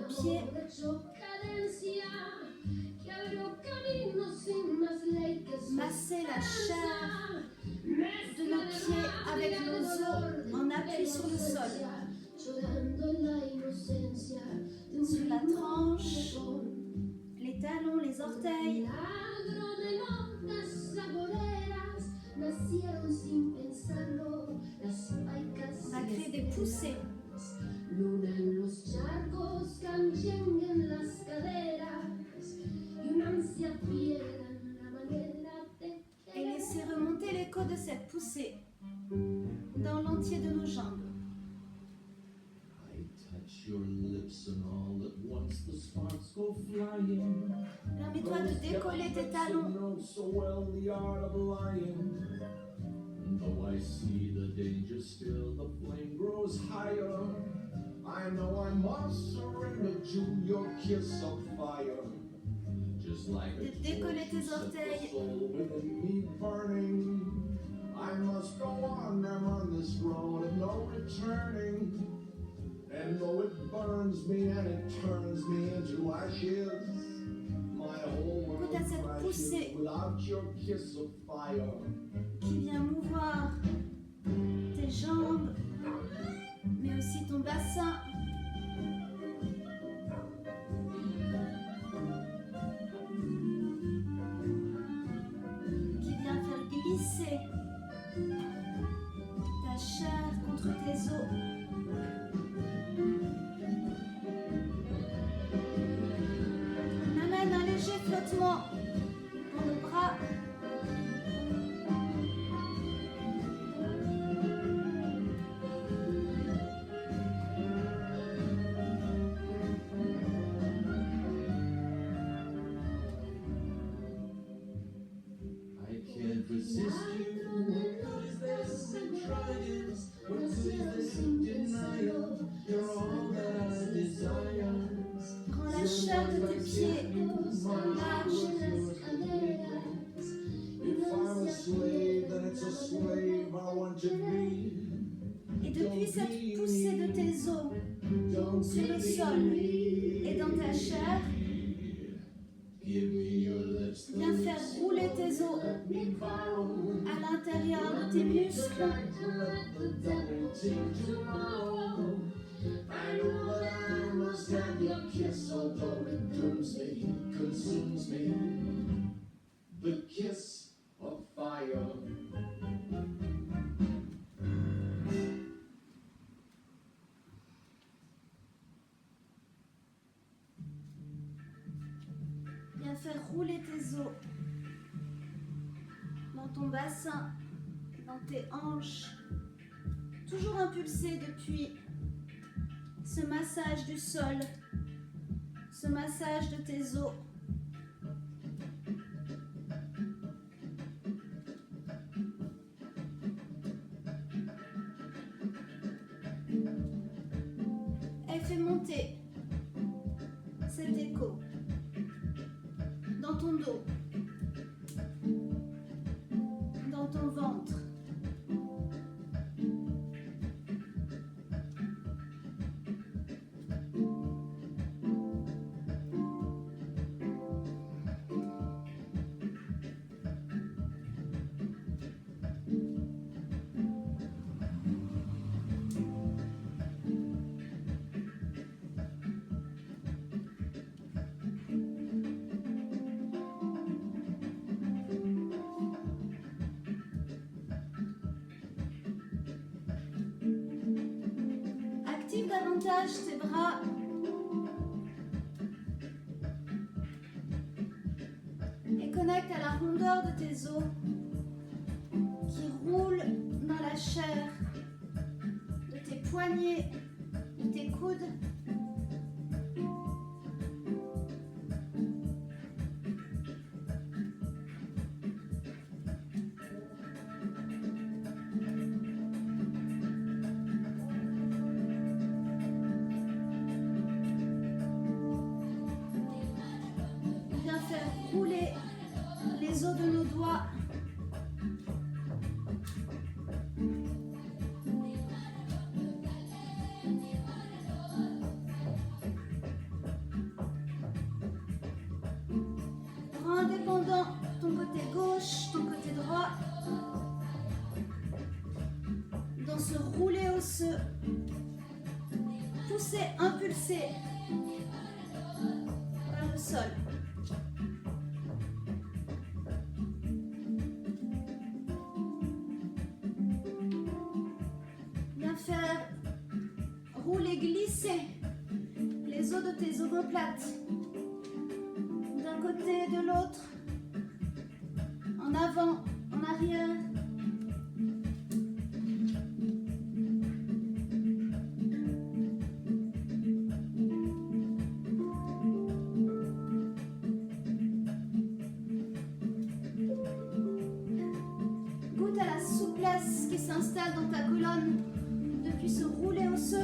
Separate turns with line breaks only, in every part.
pieds. Masser la chair de nos pieds avec nos os en appui sur le sol. Sur la tranche, les talons, les orteils. On va créer des poussées. Et laissez remonter l'écho de cette poussée dans l'entier de nos jambes. Permets-toi de décoller tes talons.
Though I see the danger still, the flame grows higher. I know I must surrender to your kiss of fire. Just like a
Décoller tes orteils.
soul within me burning. I must go on, I'm on this road of no returning. And though it burns me and it turns me into ashes, my whole world crashes without your kiss of fire.
Qui vient mouvoir tes jambes, mais aussi ton bassin. Qui vient faire glisser ta chair contre tes os. On amène un léger flottement dans le bras. Rends la chair de tes pieds large. Et depuis cette poussée de tes os sur le sol et dans ta chair, viens faire rouler tes os à l'intérieur de tes muscles.
I know that I must have your kiss, although it dooms me, consumes me. The kiss of fire.
Viens faire rouler tes os dans ton bassin, dans tes hanches, toujours impulsé depuis ce massage du sol, ce massage de tes os. Et fais monter cet écho dans ton dos, dans ton ventre. Active davantage tes bras. Et connecte à la rondeur de tes os qui roulent dans la chair de tes poignets, de tes coudes. Rouler les os de nos doigts. indépendant, ton côté gauche, ton côté droit, dans ce roulé osseux, poussé, impulsé par le sol. Bien faire rouler, glisser les os de tes omoplates d'un côté et de l'autre, en avant, en arrière. Goûte à la souplesse qui s'installe dans ta colonne depuis ce roulé osseux.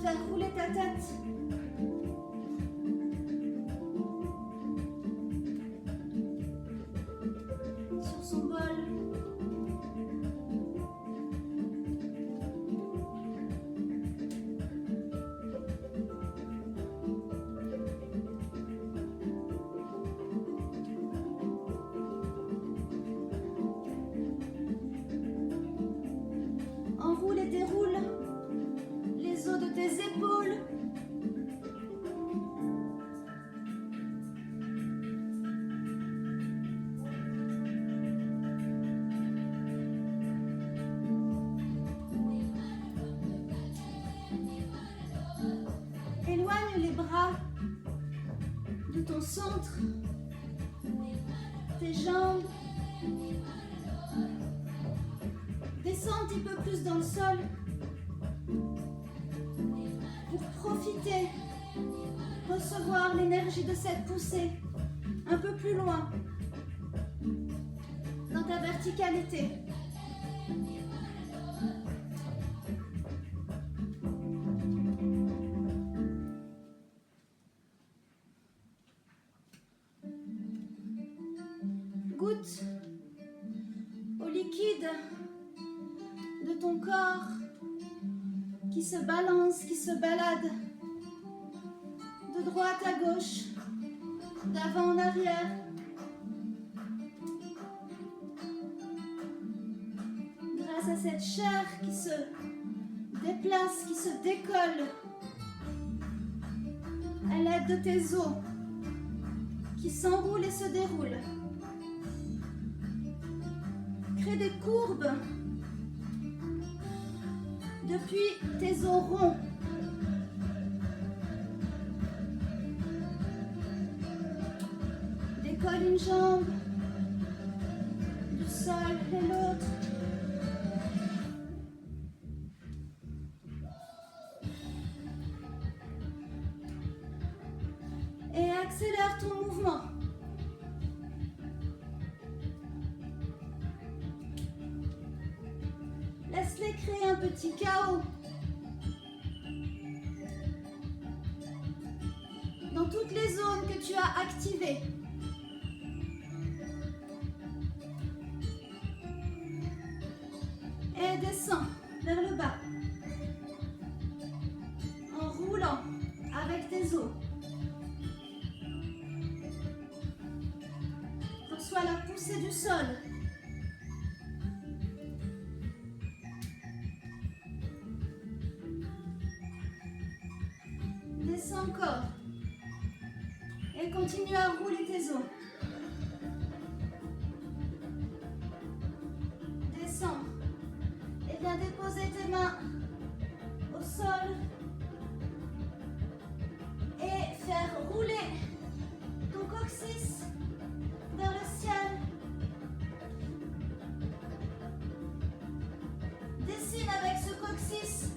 Faire rouler ta tête. Sur son bol. Enroule et déroule les os de tes épaules. Éloigne les bras de ton centre, tes jambes. Descends un petit peu plus dans le sol. Pour profiter, recevoir l'énergie de cette poussée un peu plus loin dans ta verticalité. Goûte au liquide de ton corps qui se balance, qui se balade de droite à gauche, d'avant en arrière. Grâce à cette chair qui se déplace, qui se décolle à l'aide de tes os qui s'enroulent et se déroulent. Crée des courbes depuis tes os ronds. Décolle une jambe du sol et l'autre. Et accélère ton mouvement. Laisse-les créer un petit chaos dans toutes les zones que tu as activées. Et descends vers le bas en roulant avec tes os. Reçois la poussée du sol. Descends encore. Et continue à rouler tes os. Descends. Et viens déposer tes mains au sol. Et faire rouler ton coccyx vers le ciel. Dessine avec ce coccyx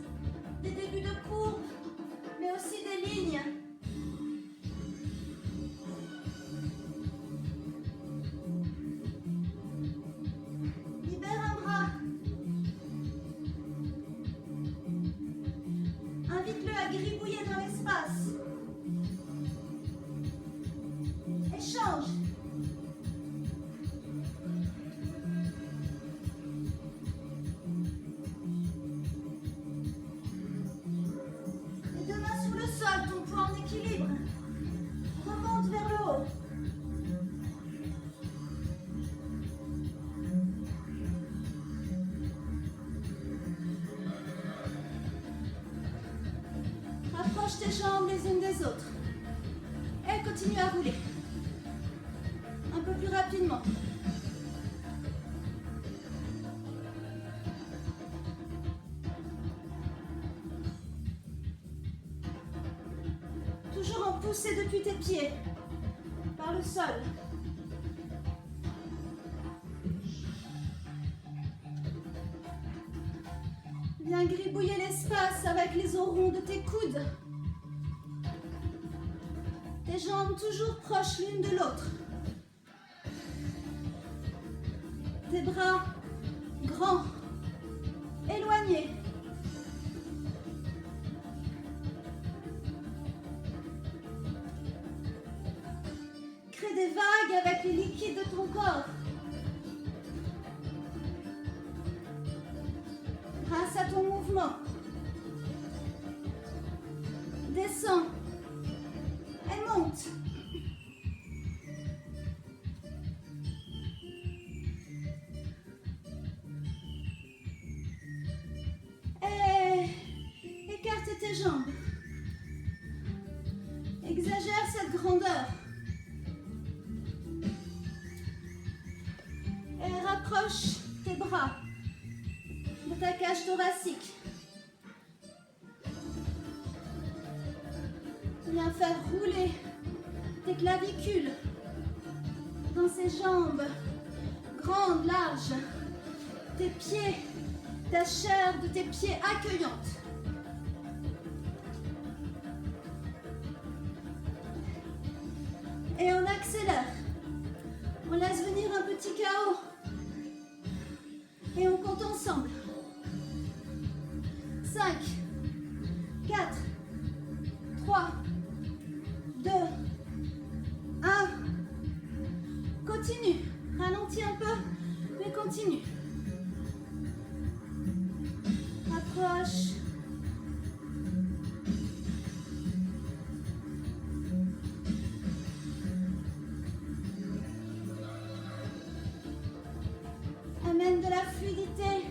des débuts de courbe, mais aussi des jambes les unes des autres. Et continue à rouler. Un peu plus rapidement. Toujours en poussée depuis tes pieds, par le sol. Viens gribouiller l'espace avec les os ronds de tes coudes. Tes jambes toujours proches l'une de l'autre. Tes bras grands, éloignés. Crée des vagues avec les liquides de ton corps. Grâce à ton mouvement. Descends et monte. Et écarte tes jambes. Exagère cette grandeur. Et rapproche tes bras de ta cage thoracique. Viens faire rouler tes clavicules dans ces jambes grandes, larges. Tes pieds, ta chair de tes pieds accueillante. Et on accélère. On laisse venir un petit chaos. Et on compte ensemble. 5, 4, 3, 2, 1. Continue. Ralentis un peu, mais continue. Approche. Amène de la fluidité.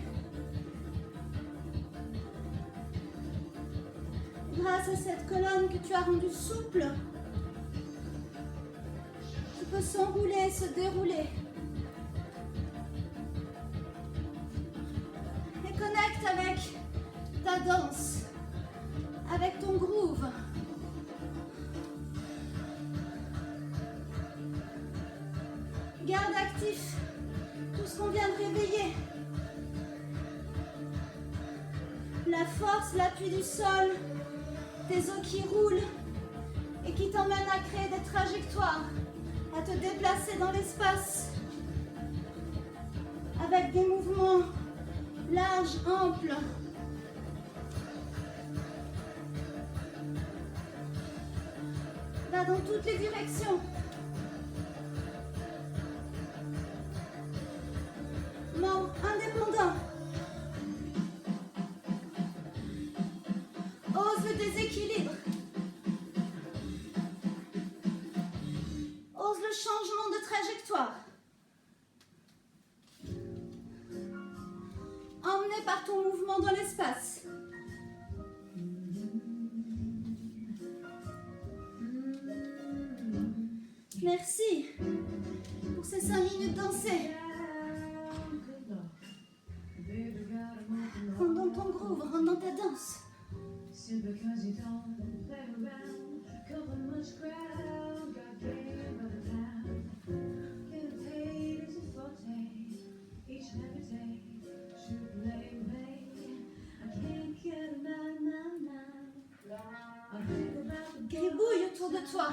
Grâce à cette colonne que tu as rendue souple, tu peux s'enrouler, se dérouler. Et connecte avec ta danse, avec ton groove. Garde actif tout ce qu'on vient de réveiller. La force, l'appui du sol, tes os qui roulent et qui t'emmènent à créer des trajectoires, à te déplacer dans l'espace avec des mouvements larges, amples. Va dans toutes les directions. Membres indépendants. Ose le déséquilibre. Ose le changement de trajectoire. Emmené par ton mouvement dans l'espace. Merci pour ces 5 minutes dansées. Rentre dans ton groove, rentre dans ta danse. Gribouille autour de toi.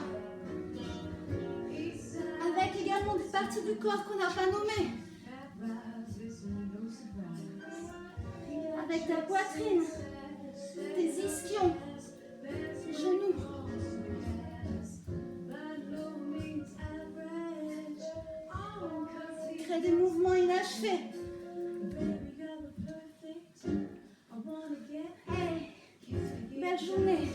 Avec également des parties du corps qu'on n'a pas nommées. Avec ta poitrine, tes ischions, tes genoux. Crée des mouvements inachevés. Hey, belle journée.